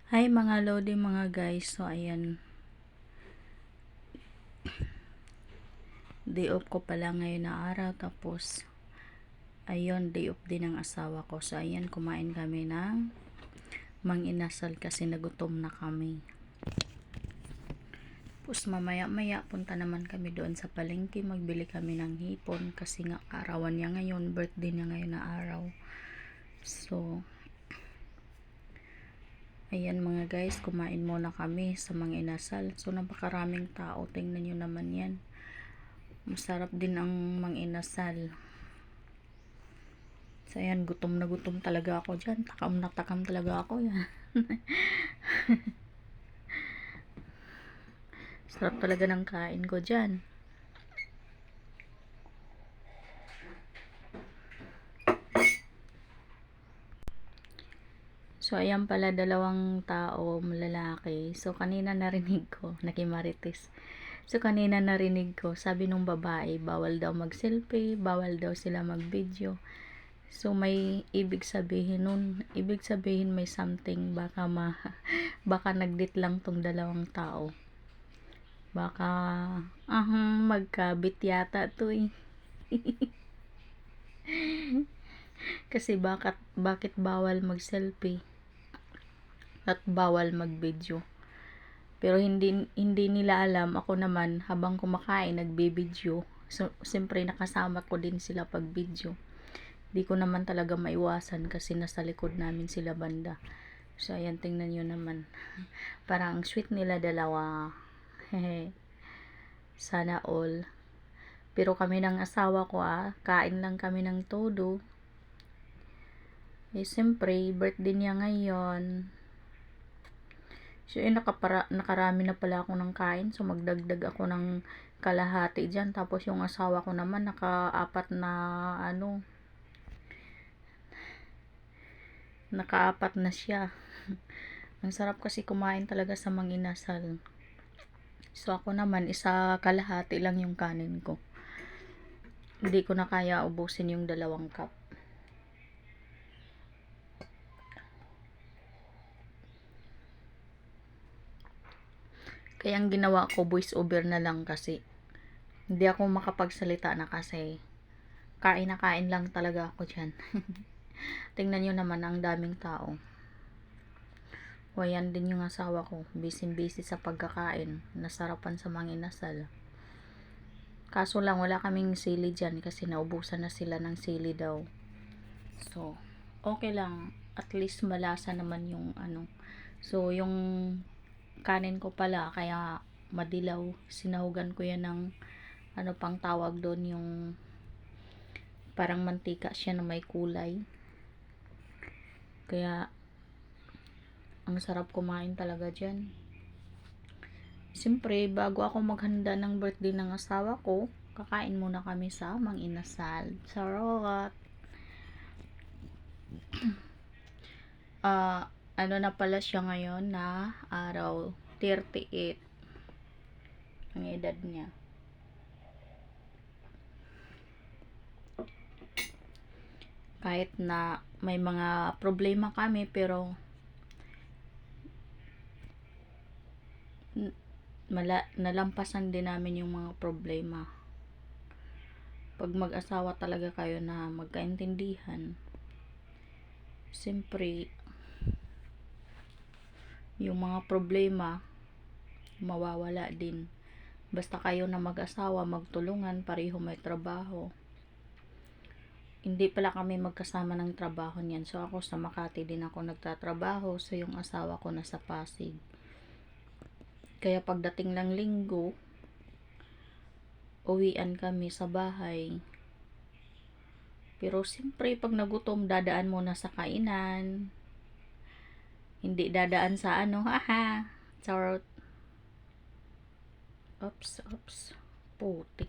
Hi mga lodi mga guys. So ayan, day off ko pala ngayon na araw. Tapos ayun, day off din ng asawa ko. So ayan, kumain kami ng mang-inasal kasi nagutom na kami. Tapos mamaya maya punta naman kami doon sa palengke, magbili kami ng hipon kasi nga kaarawan niya ngayon, birthday niya ngayon na araw. So ayan mga guys, kumain muna kami sa mang-inasal. So napakaraming tao, tingnan nyo naman yan. Masarap din ang mang-inasal. So ayan, gutom na gutom talaga ako dyan. Takam na takam talaga ako yan. Sarap talaga ng kain ko dyan. So ayan pala, dalawang tao, lalaki. So kanina narinig ko, nakimarites. So kanina narinig ko, sabi nung babae, bawal daw mag-selfie, bawal daw sila mag-video. So may ibig sabihin nun, ibig sabihin may something, baka nagdit lang tong dalawang tao. Baka magkabit yata to eh. Kasi bakit bawal mag-selfie at bawal mag-video. Pero hindi nila alam, ako naman habang kumakain nagbi-video. So siyempre nakasama ko din sila pag video. Di ko naman talaga maiwasan kasi nasa likod namin sila banda. So ayan, tingnan nyo naman. Parang ang sweet nila dalawa. Sana all. Pero kami ng asawa ko kain lang kami ng todo. Eh siyempre, birthday niya ngayon. So nakarami na pala ako ng kain. So magdagdag ako ng kalahati dyan. Tapos yung asawa ko naman nakaapat na siya. Ang sarap kasi kumain talaga sa mang-inasal. So ako naman, isa kalahati lang yung kanin ko. Hindi ko na kaya ubusin yung 2 cup. Kaya ang ginawa ko, voice over na lang kasi hindi ako makapagsalita na kasi kain na kain lang talaga ako dyan. Tingnan nyo naman, ang daming tao. O yan din yung asawa ko, busy sa pagkakain, nasarapan sa mga inasal. Kaso lang wala kaming sili dyan kasi naubusan na sila ng sili daw. So okay lang, at least malasa naman yung So yung kanin ko pala kaya madilaw, sinahugan ko yan ng pang tawag doon, yung parang mantika siya na may kulay. Kaya ang sarap kumain talaga dyan. Siyempre, bago ako maghanda ng birthday ng asawa ko, kakain muna kami sa mang-inasal. Sarot! Ano na pala siya ngayon na araw, 38 ang edad niya. Kahit na may mga problema kami, pero nalampasan din namin yung mga problema. Pag mag-asawa talaga kayo na magkaintindihan, siyempre yung mga problema mawawala din. Basta kayo na mag-asawa, magtulungan, pareho may trabaho. Hindi pala kami magkasama ng trabaho niyan. So ako sa Makati din ako nagtatrabaho. So yung asawa ko nasa Pasig. Kaya pagdating ng linggo, uwian kami sa bahay. Pero siyempre pag nagutom, dadaan muna sa kainan. Hindi dadaan sa haha. Charot. Oops. Putik.